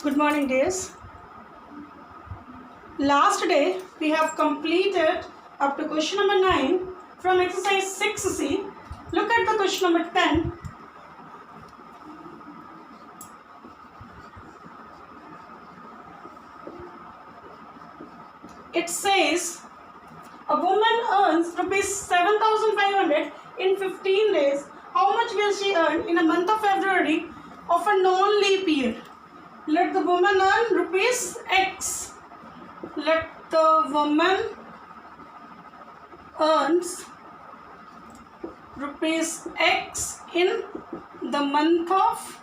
Good morning, dears. Last day we have completed up to question number 9 from exercise 6C. Look at the question number 10. It says a woman earns rupees 7,500 in 15 days. How much will she earn in a month of February of a non-leap year? Let the woman earn rupees X. Let the woman earns rupees X in the month of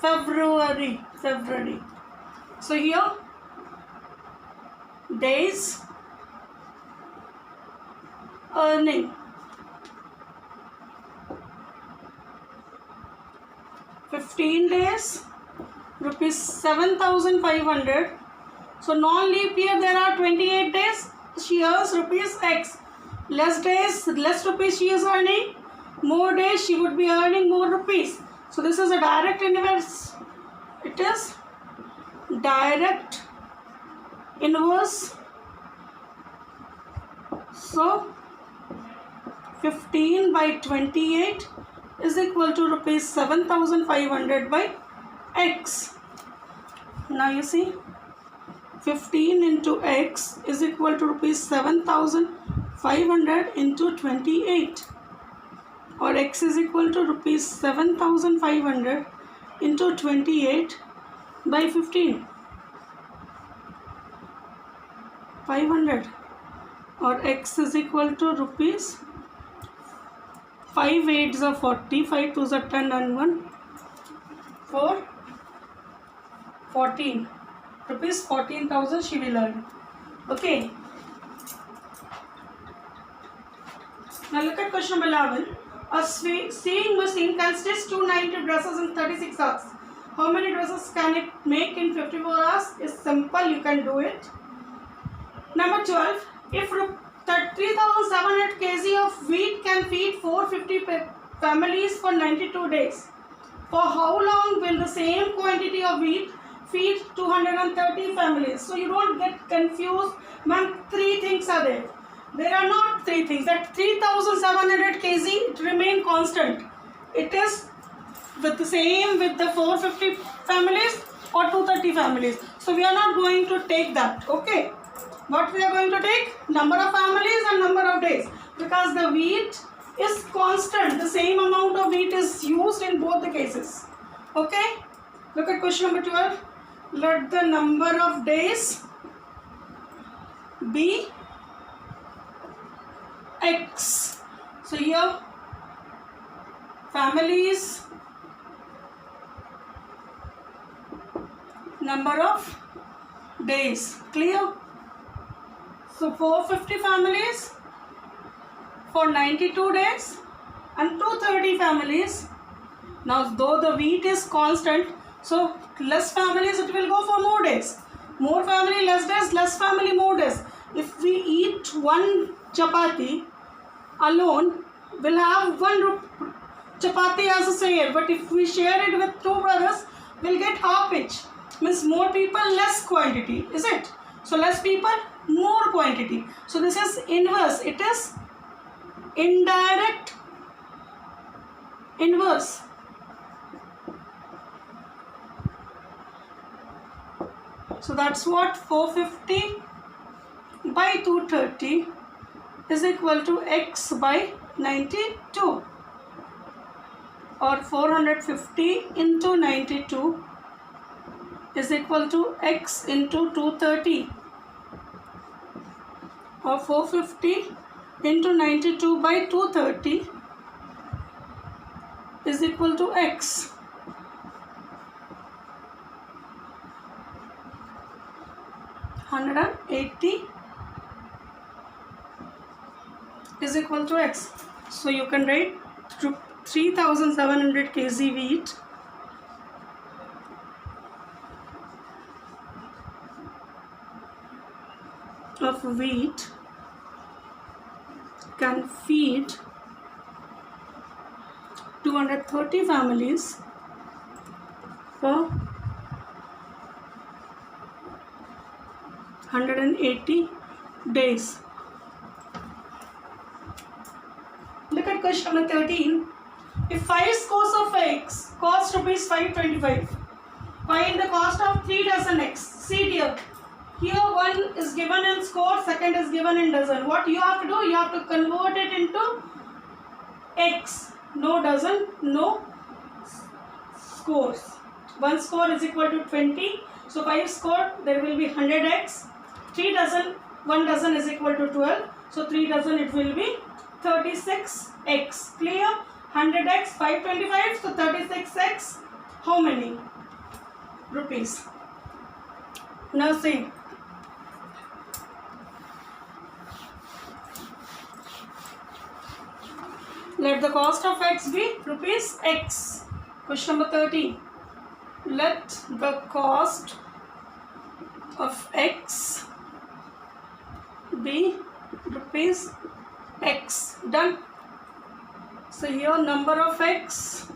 February. So here days earning 15 days rupees 7,500. So non-leap year there are 28 days. She earns rupees X. Less days, less rupees she is earning. More days she would be earning more rupees. So this is a direct inverse. It is direct inverse. So 15 by 28 is equal to rupees 7,500 by X. Now you see 15 into X is equal to rupees 7,500 into 28, or X is equal to rupees 7,500 into 28 by 15. 500, or X is equal to rupees 5 8s are 40, 5 2s are 10 and 1 4 14 rupees 14,000 she will earn. Okay. Now look at question number 11. A sewing machine can stitch 290 dresses in 36 hours. How many dresses can it make in 54 hours? It's simple, you can do it. Number 12. If 3,700 kg of wheat can feed 450 families for 92 days, for how long will the same quantity of wheat feed 230 families? So you don't get confused. Ma'am, 3 things are there. There are not 3 things. That 3,700 kg it remain constant. It is with the same with the 450 families or 230 families. So we are not going to take that. Okay. What we are going to take? Number of families and number of days, because the wheat is constant. The same amount of wheat is used in both the cases. Okay. Look at question number 12. Let the number of days be X. So here families, number of days. Clear? So 450 families for 92 days and 230 families. Now though the wheat is constant, so less families it will go for more days. More family, less days, less family, more days. If we eat one chapati alone, we'll have one chapati as a share. But if we share it with 2 brothers, we'll get half each. Means more people, less quantity. Is it? So less people, more quantity. So this is inverse. It is indirect inverse. So that's what 450 by 230 is equal to X by 92, or 450 into 92 is equal to X into 230, or 450 into 92 by 230 is equal to X. 180 is equal to X. So you can write 3,700 kg wheat can feed 230 families for 180 days. Look at question number 13. If 5 scores of x cost rupees 525, find the cost of 3 dozen x. See dear, here one is given in score, second is given in dozen. What you have to do? You have to convert it into x. No dozen, no scores. 1 score is equal to 20. So 5 score, there will be 100x. 3 dozen, 1 dozen is equal to 12. So 3 dozen, it will be 36x. Clear? 100x, 525, so 36x. How many rupees? Now see. Let the cost of x be rupees x. Question number 13. Let the cost of x be rupees x. Done. So here number of x,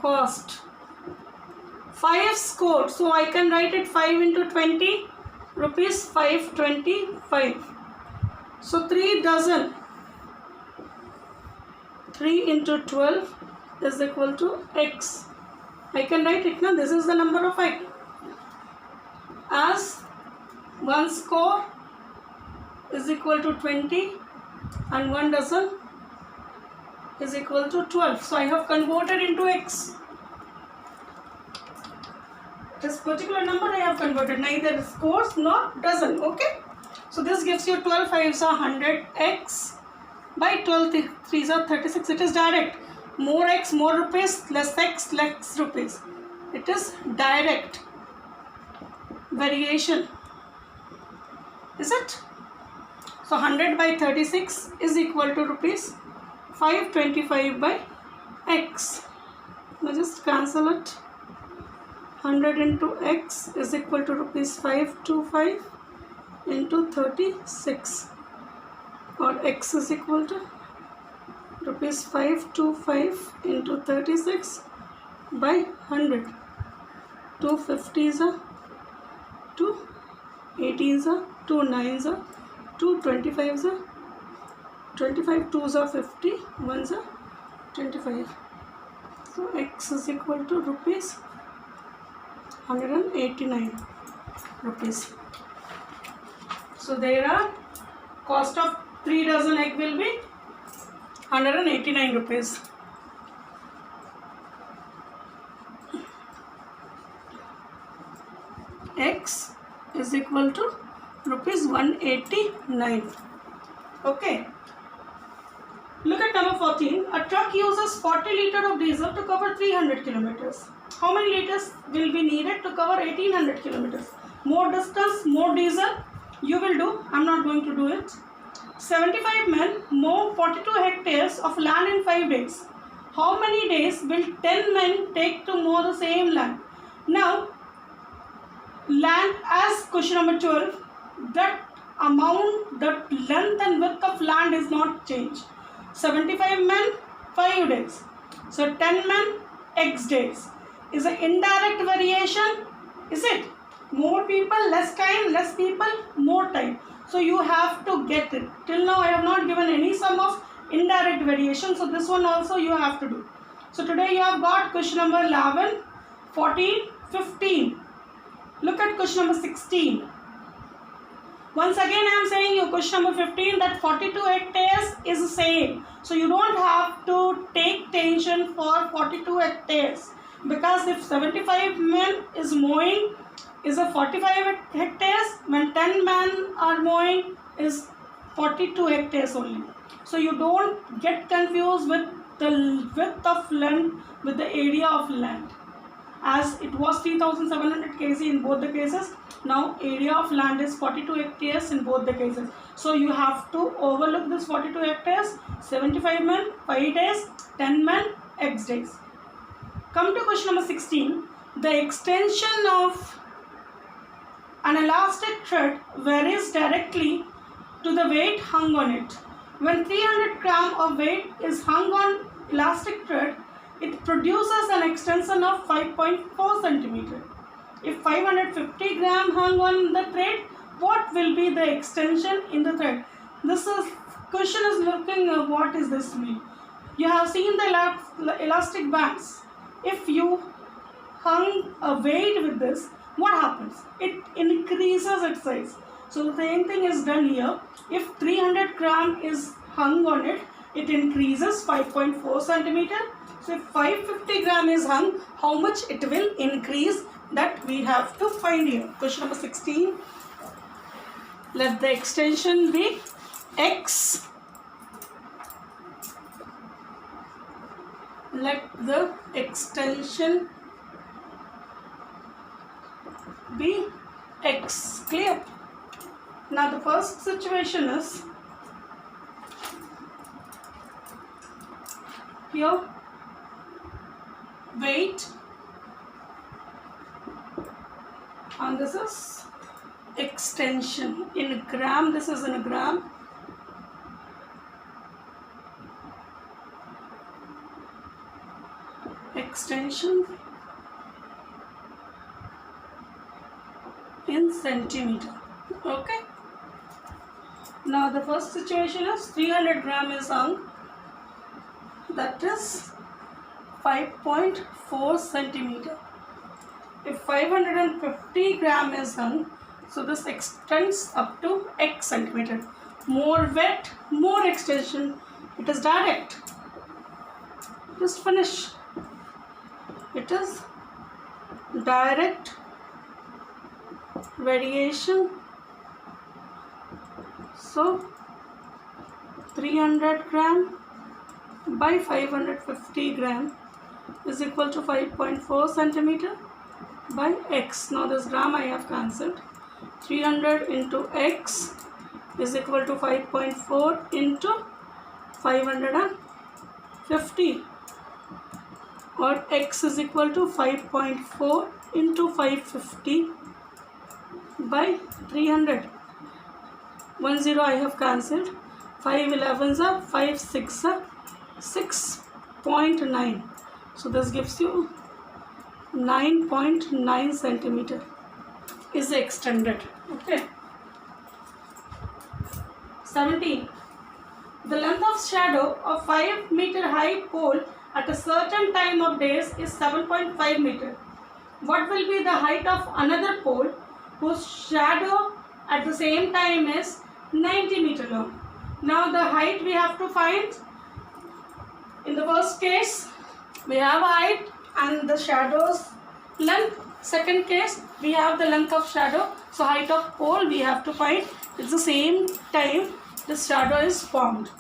cost, 5 score. So I can write it 5 into 20, rupees 525. So 3 dozen, 3 into 12 is equal to x. I can write it now. This is the number of x. As 1 score is equal to 20 and 1 dozen is equal to 12. So I have converted into x. This particular number I have converted, neither scores nor dozen. Okay. So this gives you 12 5s are 100x by 12 3s are 36. It is direct. More x, more rupees, less x, less rupees. It is direct variation. Is it? So 100 by 36 is equal to rupees 525 by x. Now just cancel it. 100 into x is equal to rupees 525 into 36, or x is equal to rupees 525 into 36 by 100. 2 50s are 2 18s are 2 9s are 2 25s are 25, 2s are 50, 1s are 25. So x is equal to rupees 189 rupees. So there are cost of 3 dozen egg will be 189 rupees. X is equal to rupees 189. Okay. Look at number 14. A truck uses 40 liters of diesel to cover 300 kilometers. How many liters will be needed to cover 1800 kilometers? More distance, more diesel. You will do. I am not going to do it. 75 men mow 42 hectares of land in 5 days. How many days will 10 men take to mow the same land? Now, land as question number 12, that amount, that length and width of land is not changed. 75 men, 5 days. So 10 men, x days. Is an indirect variation, is it? More people, less time, less people, more time. So you have to get it. Till now I have not given any sum of indirect variation. So this one also you have to do. So today you have got question number 11, 14, 15. Look at question number 16. Once again I am saying you question number 15 that 42 hectares is the same. So you don't have to take tension for 42 hectares. Because if 75 men is mowing is a 45 hectares, when 10 men are mowing is 42 hectares only. So you don't get confused with the width of land with the area of land. As it was 3700 kg in both the cases, now area of land is 42 hectares in both the cases. So you have to overlook this 42 hectares, 75 men, 5 days, 10 men, x days. Come to question number 16. The extension of an elastic thread varies directly to the weight hung on it. When 300 grams of weight is hung on elastic thread, it it produces an extension of 5.4 centimeter. If 550 gram hung on the thread, what will be the extension in the thread? This is question is looking at what is this mean. You have seen the elastic bands. If you hung a weight with this, what happens? It increases its size. So the same thing is done here. If 300 gram is hung on it, it increases 5.4 centimeter. So if 550 gram is hung, how much it will increase, that we have to find here. Question number 16. Let the extension be x. Let the extension be x. Clear? Now the first situation is here weight, and this is extension in gram. This is in a gram. Extension in centimeter. Okay. Now the first situation is 300 gram is hung. That is 5.4 centimeter. If 550 gram is hung, so this extends up to x centimeter. More wet, more extension. It is direct. Just finish. It is direct variation. So 300 gram by 550 gram is equal to 5.4 centimeter by x. Now this gram I have cancelled. 300 into x is equal to 5.4 into 550, or x is equal to 5.4 into 550 by 300. 1 0 I have cancelled. 5 11s are 5 6 are 6.9. So this gives you 9.9 centimeter is extended. Okay. 17. The length of shadow of 5 meter high pole at a certain time of days is 7.5 meter. What will be the height of another pole whose shadow at the same time is 90 meter long? Now the height we have to find. In the first case, we have height and the shadow's length. Second case, we have the length of shadow. So height of pole we have to find. It's the same time this shadow is formed.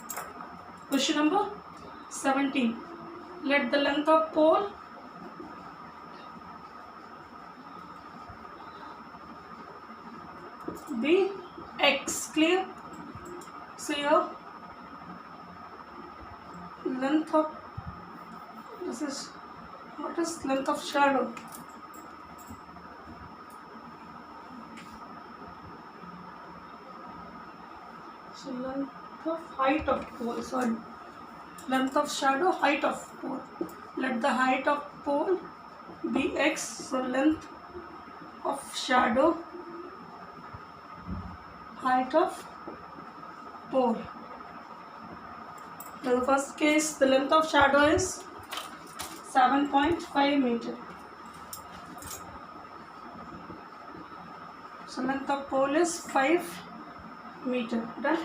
Question number 17. Let the length of pole be x. Clear? So here length of, this is, what is length of shadow? So length of height of pole, sorry, length of shadow, height of pole. Let the height of pole be x. So length of shadow, height of pole. In the first case, the length of shadow is 7.5 meter. So length of pole is 5 meter. Done.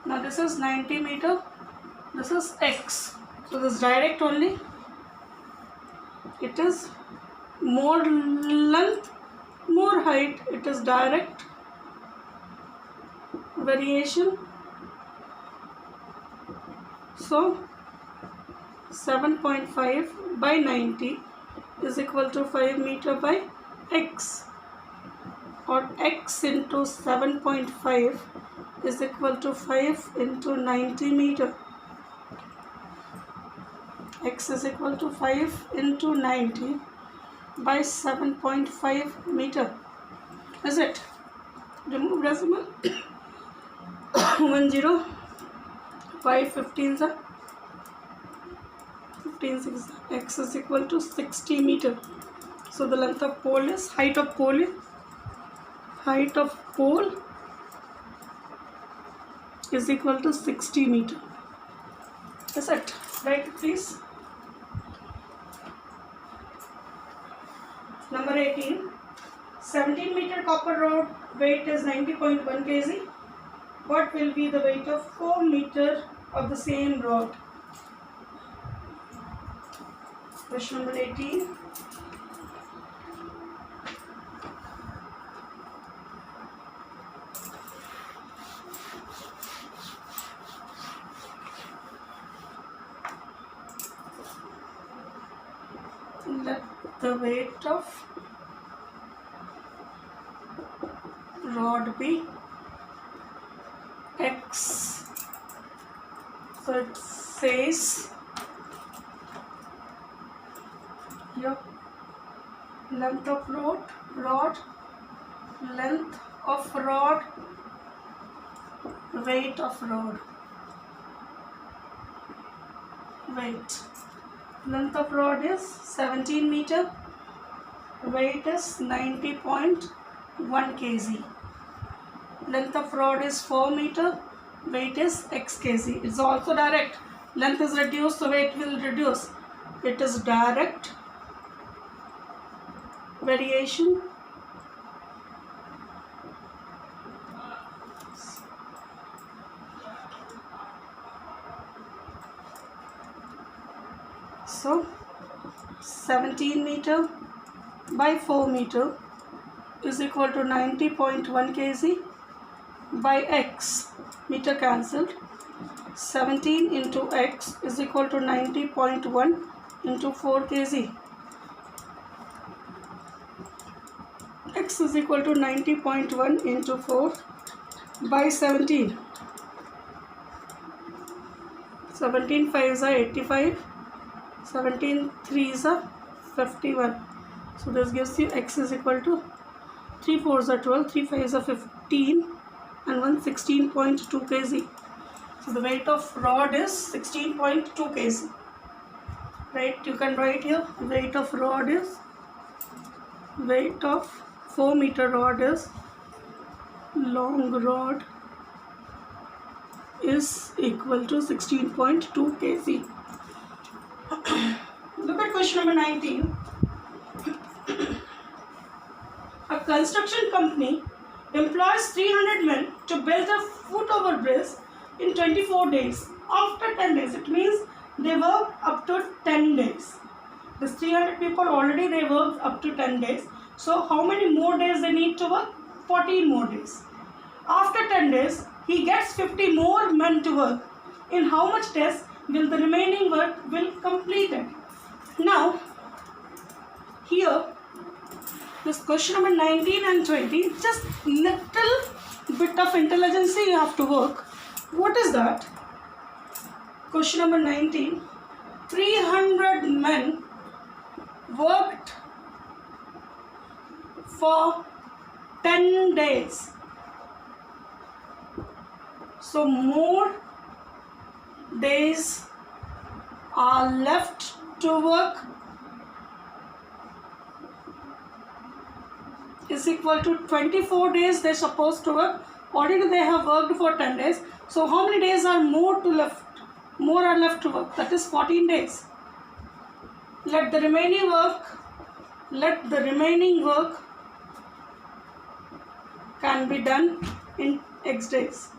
Now this is 90 meter. This is x. So this is direct only. It is more length, more height. It is direct variation. So 7.5 by 90 is equal to 5 meter by x, or x into 7.5 is equal to 5 into 90 meter. X is equal to 5 into 90 by 7.5 meter. Is it? Remove decimal. 1 0. 5 15s are 15 6, x is equal to 60 meter. So the length of pole is height of pole is equal to 60 meter. That's it. Write it please. Number 18. 17 meter copper rod weight is 90.1 kg. What will be the weight of 4 meter of the same rod? Question number 18. Let the weight of rod be x. So it says here length of rod, length of rod, weight of rod. Weight. Length of rod is 17 meter, weight is 90.1 kg. Length of rod is 4 meter, weight is x kg. It's also direct. Length is reduced, so weight will reduce. It is direct variation. So 17 meter by 4 meter is equal to 90.1 kg by x, meter cancelled. 17 into x is equal to 90.1 into 4 kg. X is equal to 90.1 into 4 by 17. 17 5s are 85. 17 3s are 51. So this gives you x is equal to 3 4s are 12, 3 5s are 15 and 1 16.2 kg. So the weight of rod is 16.2 kg. Right, you can write here weight of rod is, weight of 4 meter rod is, long rod is equal to 16.2 kg. Look at question number 19. A construction company employs 300 men to build a foot-over bridge in 24 days. After 10 days, it means they work up to 10 days. This 300 people already they worked up to 10 days. So how many more days they need to work? 14 more days. After 10 days, he gets 50 more men to work. In how much days will the remaining work will completed? Now, here, this question number 19 and 20, just little bit of intelligence you have to work. What is that? Question number 19, 300 men worked for 10 days. So more days are left to work is equal to 24 days they're supposed to work. Already they have worked for 10 days. So how many days are more left to work? That is 14 days. Let the remaining work can be done in x days.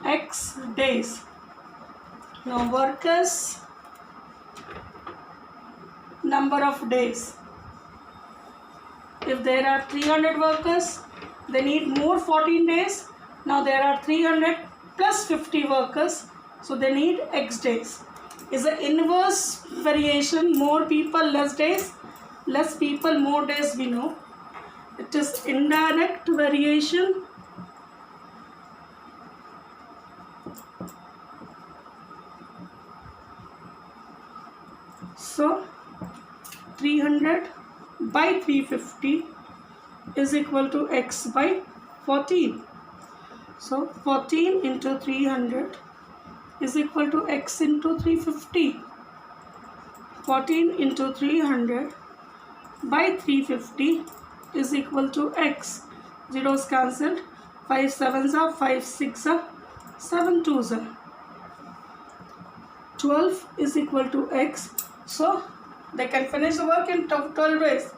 X days. Now workers number of days. If there are 300 workers, they need more 14 days. Now there are 300 plus 50 workers, so they need x days. Is the inverse variation, more people less days, less people more days, we know. It is indirect variation. So 300 by 350 is equal to x by 14. So 14 into 300 is equal to x into 350. 14 into 300 by 350 is equal to x. Zeros cancelled. 5 sevens are 5 6 are 7 twos are 12 is equal to x. So they can finish the work in 12 days.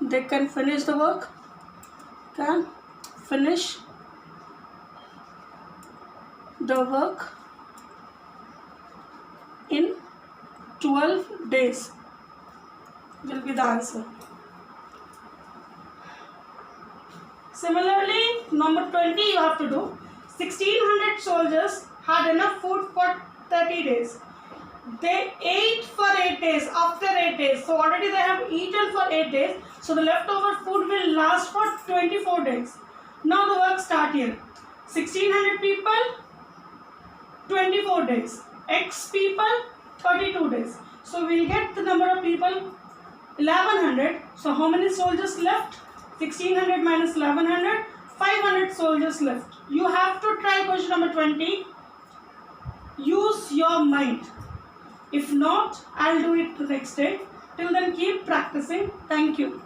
They can finish the work. Can finish the work in 12 days will be the answer. Similarly, number 20 you have to do. 1600 soldiers had enough food for 30 days. They ate for 8 days, after 8 days. So already they have eaten for 8 days. So the leftover food will last for 24 days. Now the work start here. 1600 people, 24 days. X people, 32 days. So we'll get the number of people 1100. So how many soldiers left? 1600 minus 1100, 500 soldiers left. You have to try question number 20. Use your mind. If not, I'll do it the next day. Till then, keep practicing. Thank you.